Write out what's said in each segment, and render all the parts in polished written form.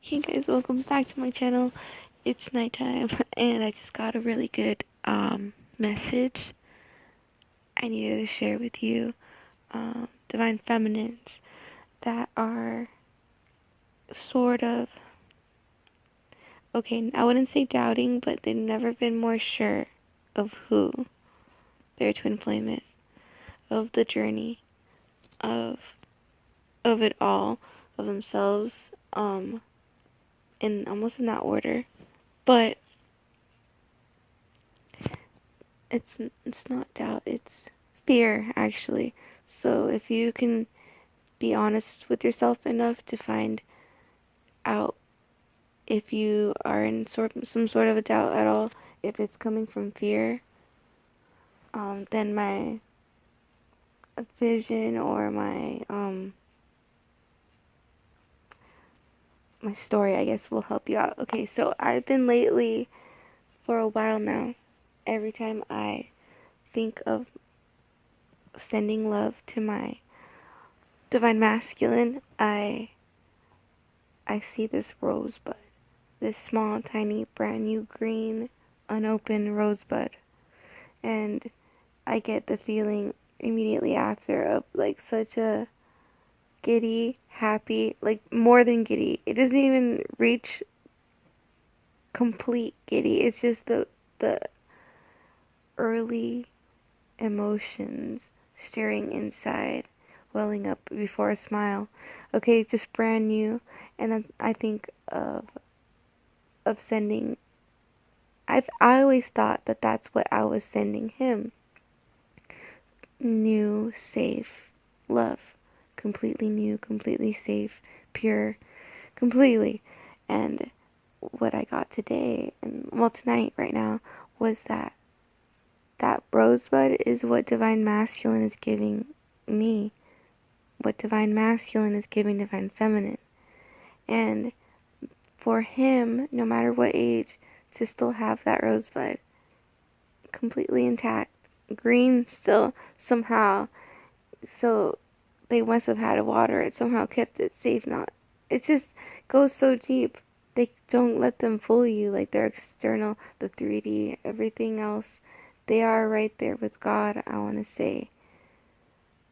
Hey guys, welcome back to my channel. It's nighttime and I just got a really good message I needed to share with you. Divine feminines that are sort of, okay, I wouldn't say doubting, but they've never been more sure of who their twin flame is, of the journey, of it all, of themselves, in almost in that order. But it's not doubt, it's fear actually. So if you can be honest with yourself enough to find out if you are in some sort of a doubt at all, if it's coming from fear, then my vision or my story, I guess, will help you out. Okay, so I've been lately, for a while now, every time I think of sending love to my divine masculine, I see this rosebud, this small, tiny, brand new green, unopened rosebud, and I get the feeling immediately after of like such a giddy, happy, like more than giddy. It doesn't even reach complete giddy. It's just the early emotions stirring inside, welling up before a smile. Okay, just brand new, and then I think of sending. I always thought that that's what I was sending him. New, safe love, completely new, completely safe, pure, completely. And what I got today, and well, tonight, right now, was that rosebud is what divine masculine is giving me, what divine masculine is giving divine feminine. And for him, no matter what age, to still have that rosebud completely intact, green still somehow. So they must have had to water it, somehow kept it safe. Not, it just goes so deep. They don't let them fool you, like their external, the 3D, everything else. They are right there with God, I want to say.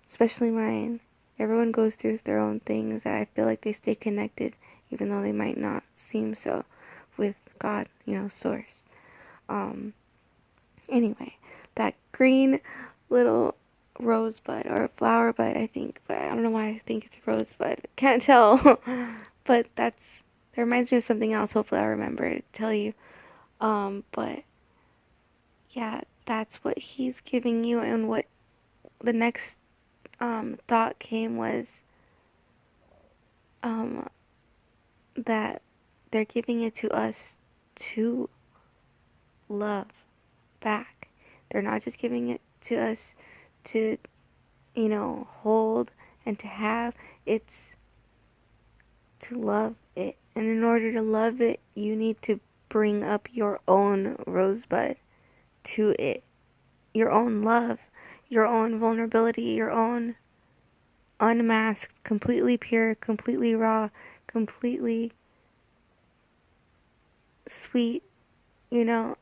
Especially mine. Everyone goes through their own things that I feel like they stay connected, even though they might not seem so, with God, source. Anyway, that green little rosebud or flower bud, I think, but I don't know why I think it's a rosebud. Can't tell. But that reminds me of something else. Hopefully I'll remember to tell you. But yeah, that's what he's giving you. And what the next thought came was that they're giving it to us to love back. They're not just giving it to us to, hold and to have. It's to love it. And in order to love it, you need to bring up your own rosebud to it. Your own love, your own vulnerability, your own unmasked, completely pure, completely raw, completely sweet, you know,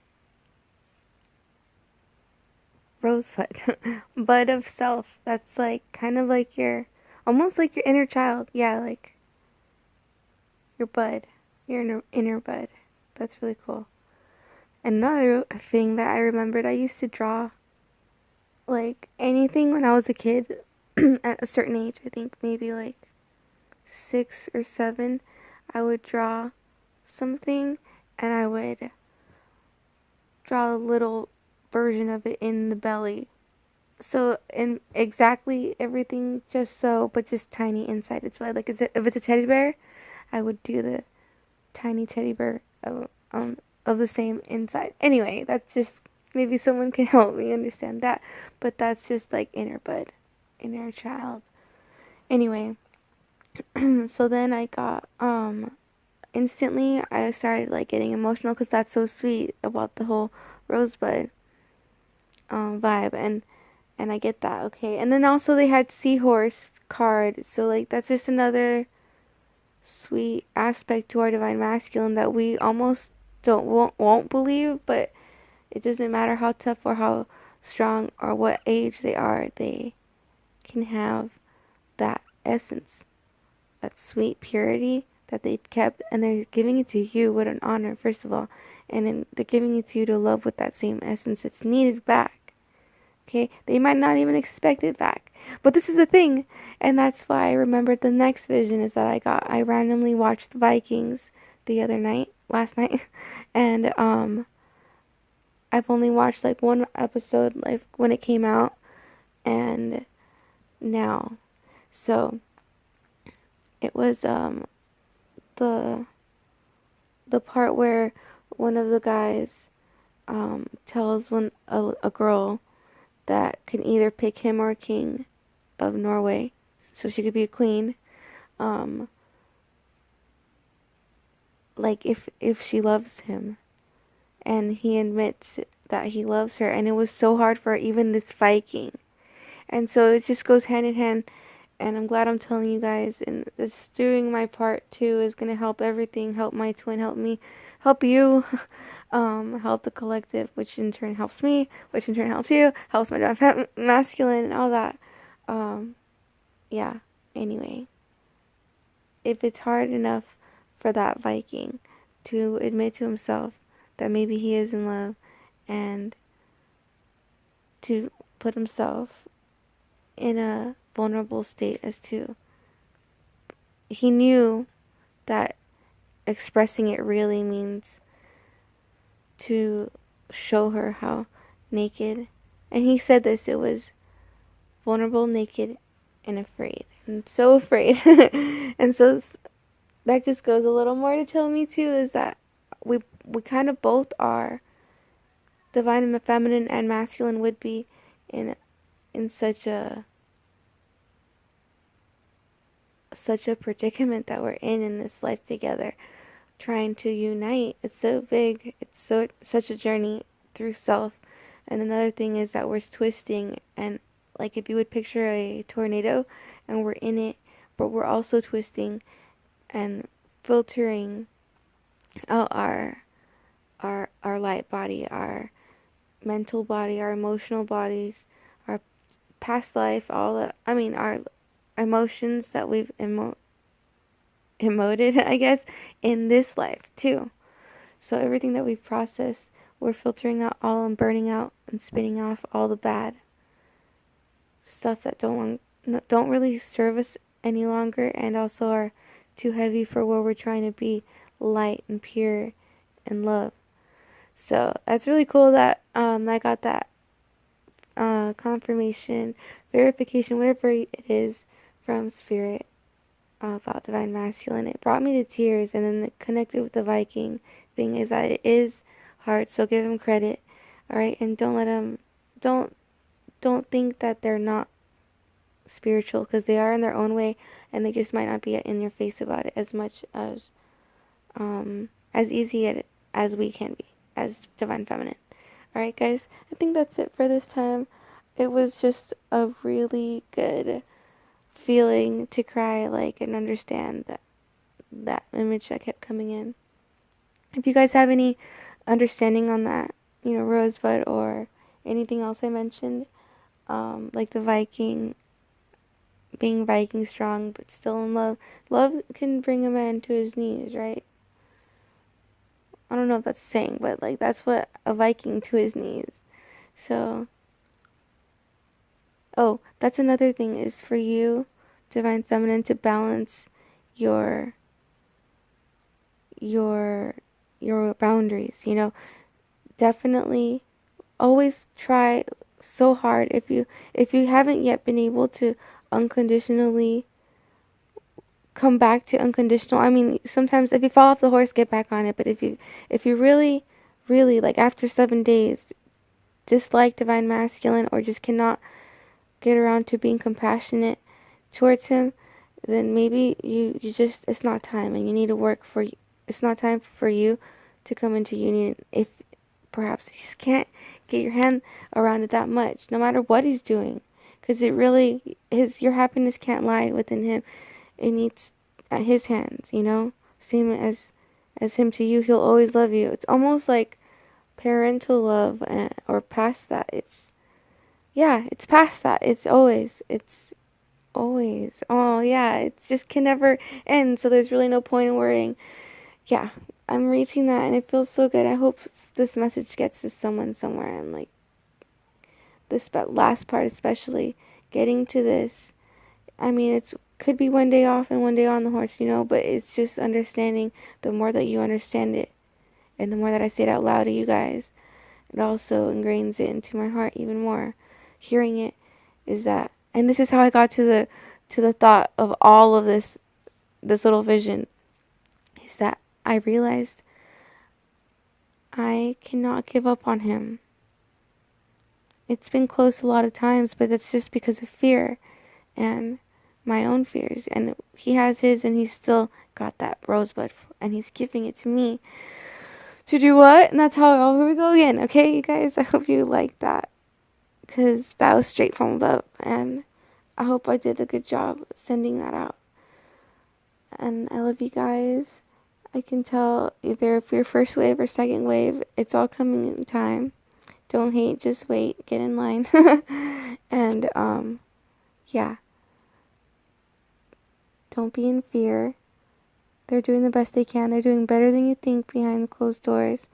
rosebud. Bud of self. That's like kind of like almost like your inner child. Yeah, like your bud, your inner bud. That's really cool. Another thing that I remembered, I used to draw like anything when I was a kid at a certain age. I think maybe like 6 or 7. I would draw something and I would draw a little version of it in the belly. So, in exactly everything just so, but just tiny inside. It's why, like, if it's a teddy bear, I would do the tiny teddy bear of the same inside. Anyway, that's just, maybe someone can help me understand that. But that's just like inner bud, inner child. Anyway, so then I got, instantly I started like getting emotional because that's so sweet about the whole rosebud vibe. And I get that, okay. And then also they had seahorse card, so like that's just another sweet aspect to our divine masculine that we almost don't won't believe, but it doesn't matter how tough or how strong or what age they are, they can have that essence, that sweet purity that they've kept, and they're giving it to you. What an honor, first of all. And then they're giving it to you to love with that same essence. It's needed back. Okay? They might not even expect it back. But this is the thing. And that's why I remembered the next vision is that I got. I randomly watched Vikings the other night, last night. And I've only watched like one episode like when it came out and now. So it was the part where one of the guys tells a girl that can either pick him or king of Norway, so she could be a queen. Like if she loves him, and he admits that he loves her, and it was so hard for even this Viking, and so it just goes hand in hand. And I'm glad I'm telling you guys, and this doing my part too is gonna help everything, help my twin, help me, help you, help the collective, which in turn helps me, which in turn helps you, helps my masculine and all that. Yeah. Anyway, if it's hard enough for that Viking to admit to himself that maybe he is in love and to put himself in a vulnerable state as to he knew that expressing it really means to show her how naked, and he said this, it was vulnerable, naked, and afraid, and so afraid. And so that just goes a little more to tell me too is that we kind of both are divine and feminine and masculine would be in such a predicament that we're in this life together, trying to unite. It's so big. It's such a journey through self. And another thing is that we're twisting, and like if you would picture a tornado and we're in it, but we're also twisting and filtering out our light body, our mental body, our emotional bodies, our past life, our emotions that we've emoted, I guess, in this life too. So everything that we've processed, we're filtering out all and burning out and spinning off all the bad stuff that don't really serve us any longer, and also are too heavy for where we're trying to be, light and pure and love. So that's really cool that I got that confirmation, verification, whatever it is, from Spirit about divine masculine. It brought me to tears, and then it connected with the Viking thing is that it is hard. So give him credit, all right, and don't let him don't think that they're not spiritual, because they are in their own way, and they just might not be in your face about it as much as easy as we can be as divine feminine. All right, guys, I think that's it for this time. It was just a really good feeling to cry like and understand that image that kept coming in. If you guys have any understanding on that, Rosebud, or anything else I mentioned, like the Viking, being Viking strong but still in love. Love can bring a man to his knees, right? I don't know if that's a saying, but like that's what a Viking to his knees. So, oh, that's another thing is for you, divine feminine, to balance your boundaries. Definitely always try so hard, if you haven't yet been able to unconditionally come back to unconditional. I mean, sometimes if you fall off the horse, get back on it. But if you really, really, like after 7 days, dislike divine masculine, or just cannot get around to being compassionate towards him, then maybe you just, it's not time, and you need to work for, it's not time for you to come into union if perhaps you just can't get your hand around it that much, no matter what he's doing, because it really, your happiness can't lie within him. It needs at his hands, you know? Same as him to you, he'll always love you. It's almost like parental love, or past that. It's past that. It's always, oh yeah, it just can never end. So there's really no point in worrying. Yeah, I'm reaching that and it feels so good. I hope this message gets to someone somewhere, and like this last part especially, getting to this. I mean, it's could be one day off and one day on the horse, you know, but it's just understanding. The more that you understand it, and the more that I say it out loud to you guys, it also ingrains it into my heart even more. Hearing it is that, and this is how I got to the thought of all of this little vision, is that I realized I cannot give up on him. It's been close a lot of times, but that's just because of fear and my own fears. And he has his, and he's still got that rosebud, and he's giving it to me to do what? And that's how, oh, here we go again. Okay, you guys, I hope you like that, because that was straight from above, and I hope I did a good job sending that out. And I love you guys. I can tell either if you're first wave or second wave, it's all coming in time. Don't hate, just wait, get in line. And yeah, don't be in fear. They're doing the best they can. They're doing better than you think behind closed doors,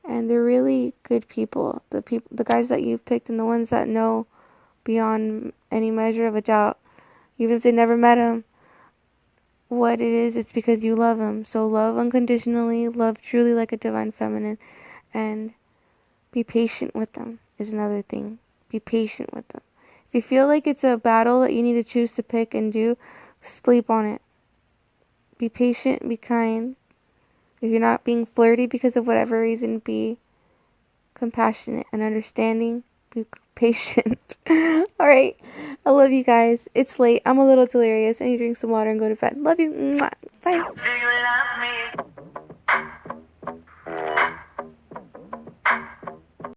and they're really good people. The guys that you've picked, and the ones that know beyond any measure of a doubt, even if they never met him, what it is, it's because you love him. So love unconditionally, love truly like a divine feminine, and be patient with them is another thing. Be patient with them. If you feel like it's a battle that you need to choose to pick and do, sleep on it. Be patient, be kind. If you're not being flirty because of whatever reason, be compassionate and understanding. Be patient. All right. I love you guys. It's late. I'm a little delirious. I need to drink some water and go to bed. Love you. Mwah. Bye.